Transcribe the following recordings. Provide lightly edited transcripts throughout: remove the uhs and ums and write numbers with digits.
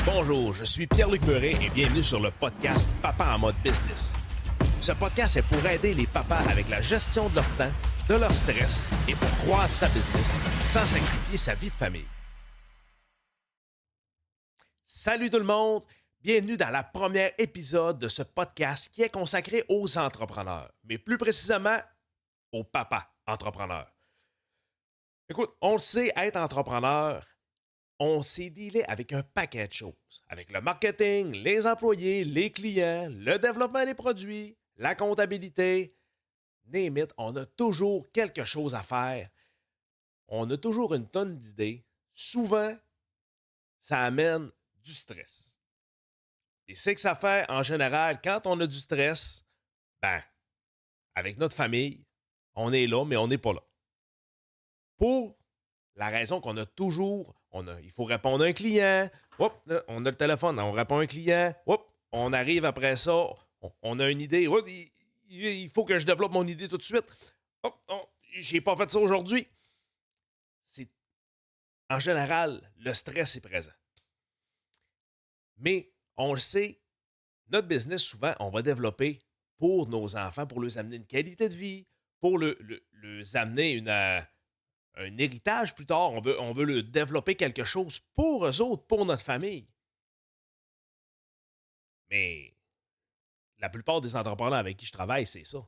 Bonjour, je suis Pierre-Luc Meuret et bienvenue sur le podcast Papa en mode business. Ce podcast est pour aider les papas avec la gestion de leur temps, de leur stress et pour croître sa business sans sacrifier sa vie de famille. Salut tout le monde, bienvenue dans le premier épisode de ce podcast qui est consacré aux entrepreneurs, mais plus précisément aux papas entrepreneurs. Écoute, on le sait, être entrepreneur, on s'est dealé avec un paquet de choses. Avec le marketing, les employés, les clients, le développement des produits, la comptabilité. Name it, on a toujours quelque chose à faire. On a toujours une tonne d'idées. Souvent, ça amène du stress. Et c'est que ça fait, en général, quand on a du stress, ben, avec notre famille, on est là, mais on n'est pas là. Pour la raison qu'on a toujours, il faut répondre à un client. Hop, là, on a le téléphone, on répond à un client. Hop, on arrive après ça, on a une idée. Hop, il faut que je développe mon idée tout de suite. Hop, j'ai pas fait ça aujourd'hui. C'est, en général, le stress est présent. Mais on le sait, notre business, souvent, on va développer pour nos enfants, pour leur amener une qualité de vie, pour leur amener un héritage plus tard. On veut le développer quelque chose pour eux autres, pour notre famille. Mais la plupart des entrepreneurs avec qui je travaille, c'est ça.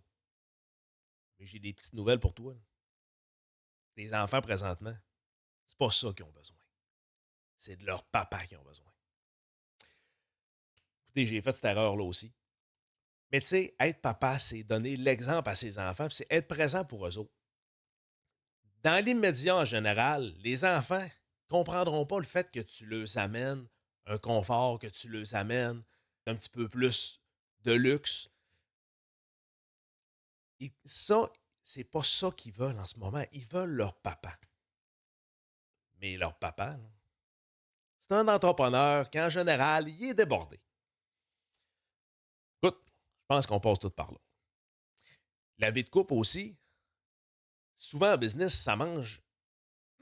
Mais j'ai des petites nouvelles pour toi. Tes enfants, présentement, c'est pas ça qu'ils ont besoin. C'est de leur papa qui ont besoin. Écoutez, j'ai fait cette erreur-là aussi. Mais tu sais, être papa, c'est donner l'exemple à ses enfants, puis c'est être présent pour eux autres. Dans l'immédiat, en général, les enfants ne comprendront pas le fait que tu leur amènes un confort, que tu leur amènes un petit peu plus de luxe. Et ça, c'est pas ça qu'ils veulent en ce moment. Ils veulent leur papa. Mais leur papa, là, c'est un entrepreneur qui, en général, il est débordé. Écoute, je pense qu'on passe tout par là. La vie de couple aussi, souvent en business, ça mange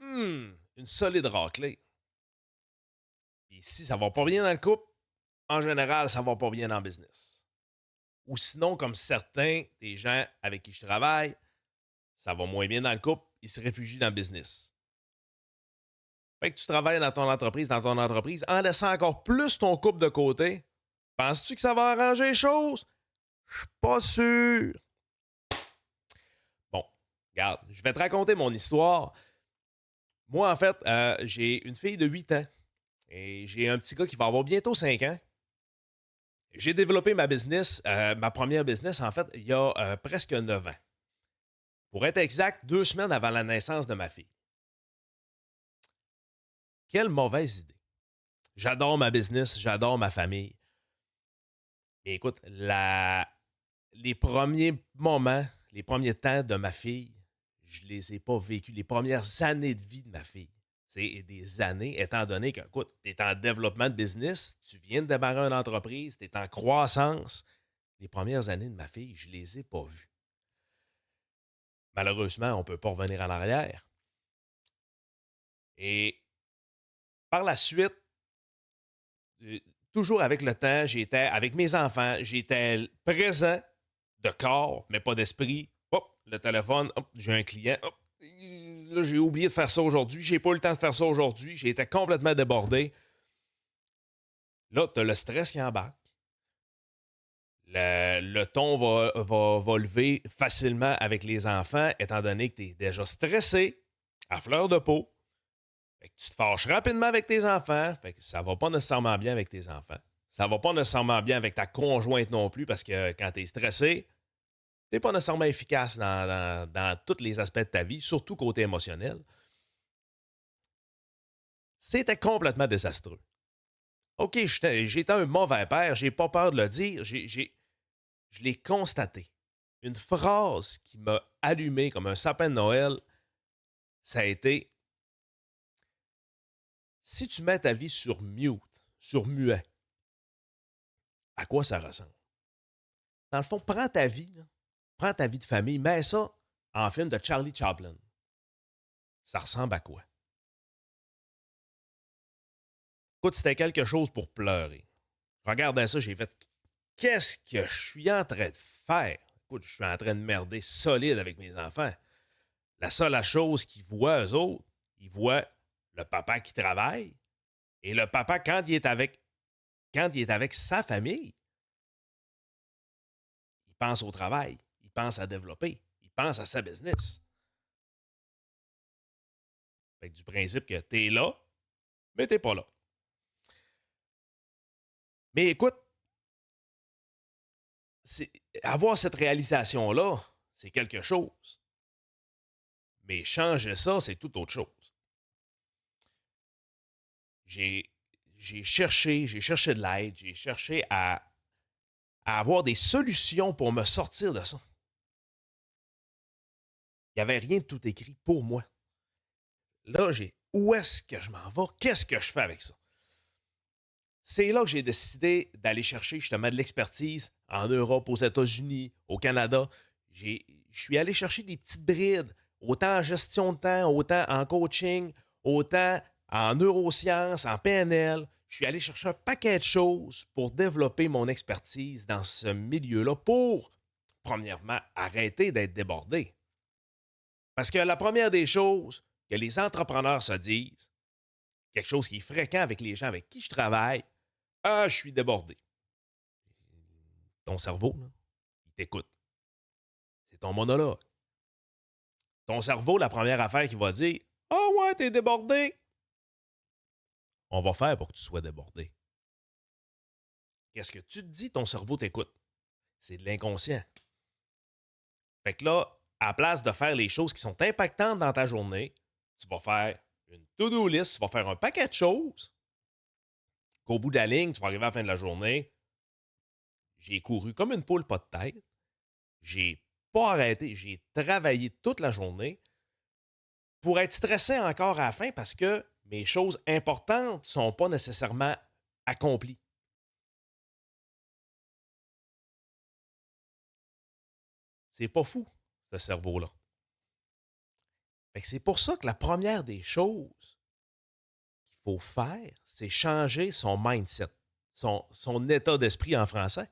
une solide raclée. Et si ça va pas bien dans le couple, en général, ça va pas bien dans le business. Ou sinon, comme certains des gens avec qui je travaille, ça va moins bien dans le couple, ils se réfugient dans le business. Fait que tu travailles dans ton entreprise, en laissant encore plus ton couple de côté. Penses-tu que ça va arranger les choses? Je suis pas sûr. Bon, regarde, je vais te raconter mon histoire. Moi, en fait, j'ai une fille de 8 ans et j'ai un petit gars qui va avoir bientôt 5 ans. J'ai développé ma business, ma première business, en fait, il y a presque 9 ans. Pour être exact, 2 semaines avant la naissance de ma fille. Quelle mauvaise idée. J'adore ma business, j'adore ma famille. Et écoute, les premiers moments, les premiers temps de ma fille, je les ai pas vécus. Les premières années de vie de ma fille. C'est des années, étant donné que, écoute, tu es en développement de business, tu viens de démarrer une entreprise, tu es en croissance. Les premières années de ma fille, je les ai pas vues. Malheureusement, on ne peut pas revenir en arrière. Et par la suite, toujours avec le temps, j'étais avec mes enfants, j'étais présent de corps, mais pas d'esprit. Hop, le téléphone, hop, j'ai un client. Hop, là, j'ai oublié de faire ça aujourd'hui. J'ai pas eu le temps de faire ça aujourd'hui. J'ai été complètement débordé. Là, tu as le stress qui embarque. Le ton va lever facilement avec les enfants, étant donné que tu es déjà stressé, à fleur de peau. Fait que tu te fâches rapidement avec tes enfants. Fait que ça va pas nécessairement bien avec tes enfants. Ça va pas nécessairement bien avec ta conjointe non plus parce que quand tu es stressé, tu n'es pas nécessairement efficace dans tous les aspects de ta vie, surtout côté émotionnel. C'était complètement désastreux. OK, j'étais un mauvais père, j'ai pas peur de le dire, je l'ai constaté. Une phrase qui m'a allumé comme un sapin de Noël, ça a été: si tu mets ta vie sur mute, sur muet, à quoi ça ressemble? Dans le fond, prends ta vie, là, prends ta vie de famille, mets ça en film de Charlie Chaplin. Ça ressemble à quoi? Écoute, c'était quelque chose pour pleurer. Je regardais ça, j'ai fait qu'est-ce que je suis en train de faire? Écoute, je suis en train de merder solide avec mes enfants. La seule chose qu'ils voient, eux autres, ils voient le papa qui travaille et le papa, quand il est avec sa famille, il pense au travail, il pense à développer, il pense à sa business. Fait que du principe que t'es là, mais t'es pas là. Mais écoute, avoir cette réalisation-là, c'est quelque chose. Mais changer ça, c'est tout autre chose. J'ai, j'ai cherché de l'aide, j'ai cherché à avoir des solutions pour me sortir de ça. Il n'y avait rien de tout écrit pour moi. Là, où est-ce que je m'en vais? Qu'est-ce que je fais avec ça? C'est là que j'ai décidé d'aller chercher justement de l'expertise en Europe, aux États-Unis, au Canada. Je suis allé chercher des petites brides, autant en gestion de temps, autant en coaching, autant en neurosciences, en PNL. Je suis allé chercher un paquet de choses pour développer mon expertise dans ce milieu-là pour, premièrement, arrêter d'être débordé. Parce que la première des choses que les entrepreneurs se disent, quelque chose qui est fréquent avec les gens avec qui je travaille, ah, je suis débordé. Ton cerveau, là, il t'écoute. C'est ton monologue. Ton cerveau, la première affaire qu'il va dire, ah ouais, t'es débordé. On va faire pour que tu sois débordé. Qu'est-ce que tu te dis, ton cerveau t'écoute? C'est de l'inconscient. Fait que là, à la place de faire les choses qui sont impactantes dans ta journée, tu vas faire une to-do list, tu vas faire un paquet de choses qu'au bout de la ligne, tu vas arriver à la fin de la journée. J'ai couru comme une poule pas de tête. J'ai pas arrêté. J'ai travaillé toute la journée pour être stressé encore à la fin parce que mes choses importantes ne sont pas nécessairement accomplies. C'est pas fou, ce cerveau-là. Fait que c'est pour ça que la première des choses qu'il faut faire, c'est changer son mindset, son état d'esprit en français.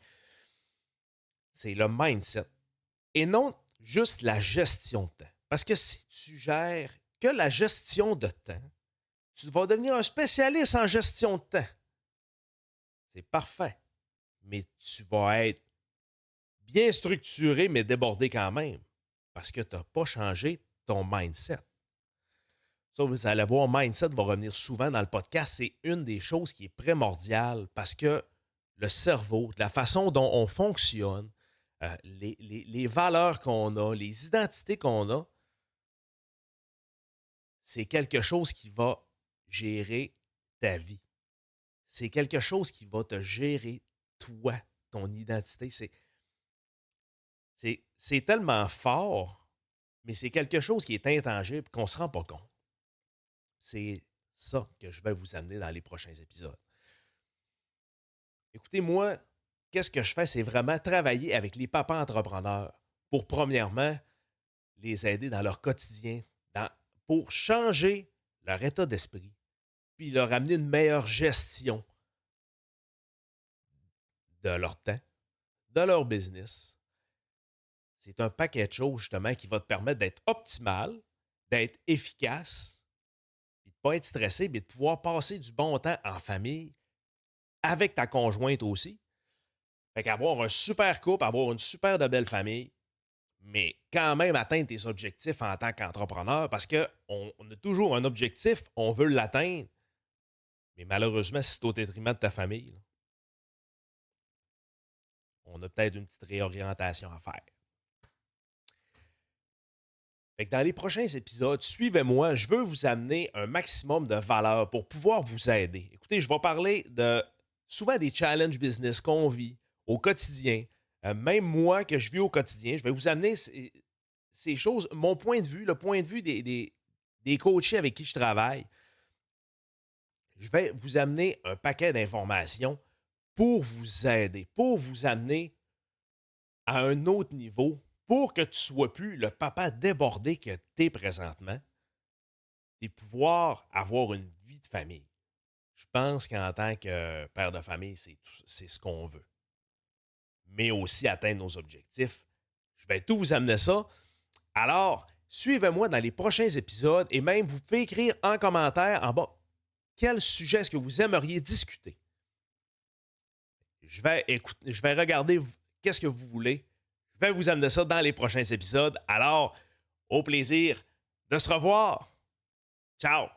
C'est le mindset. Et non juste la gestion de temps. Parce que si tu gères que la gestion de temps, tu vas devenir un spécialiste en gestion de temps. C'est parfait. Mais tu vas être bien structuré, mais débordé quand même. Parce que tu n'as pas changé ton mindset. Ça, vous allez voir, mindset va revenir souvent dans le podcast. C'est une des choses qui est primordiale parce que le cerveau, la façon dont on fonctionne, les valeurs qu'on a, les identités qu'on a, c'est quelque chose qui va gérer ta vie. C'est quelque chose qui va te gérer toi, ton identité. C'est tellement fort, mais c'est quelque chose qui est intangible qu'on ne se rend pas compte. C'est ça que je vais vous amener dans les prochains épisodes. Écoutez, moi, qu'est-ce que je fais? C'est vraiment travailler avec les papas entrepreneurs pour, premièrement, les aider dans leur quotidien, pour changer leur état d'esprit, puis leur amener une meilleure gestion de leur temps, de leur business. C'est un paquet de choses, justement, qui va te permettre d'être optimal, d'être efficace, puis de ne pas être stressé, mais de pouvoir passer du bon temps en famille, avec ta conjointe aussi. Fait qu'avoir un super couple, avoir une super de belle famille, mais quand même atteindre tes objectifs en tant qu'entrepreneur, parce qu'on a toujours un objectif, on veut l'atteindre, mais malheureusement, si c'est au détriment de ta famille, là, on a peut-être une petite réorientation à faire. Fait que dans les prochains épisodes, suivez-moi, je veux vous amener un maximum de valeur pour pouvoir vous aider. Écoutez, je vais parler de souvent des challenges business qu'on vit au quotidien. Même moi que je vis au quotidien, je vais vous amener ces choses, mon point de vue, le point de vue des coachés avec qui je travaille. Je vais vous amener un paquet d'informations pour vous aider, pour vous amener à un autre niveau, pour que tu ne sois plus le papa débordé que tu es présentement et pouvoir avoir une vie de famille. Je pense qu'en tant que père de famille, c'est ce qu'on veut. Mais aussi atteindre nos objectifs. Je vais tout vous amener ça. Alors, suivez-moi dans les prochains épisodes et même vous pouvez écrire en commentaire en bas quel sujet est-ce que vous aimeriez discuter. Je vais regarder qu'est-ce que vous voulez. Je vais vous amener ça dans les prochains épisodes. Alors, au plaisir de se revoir. Ciao!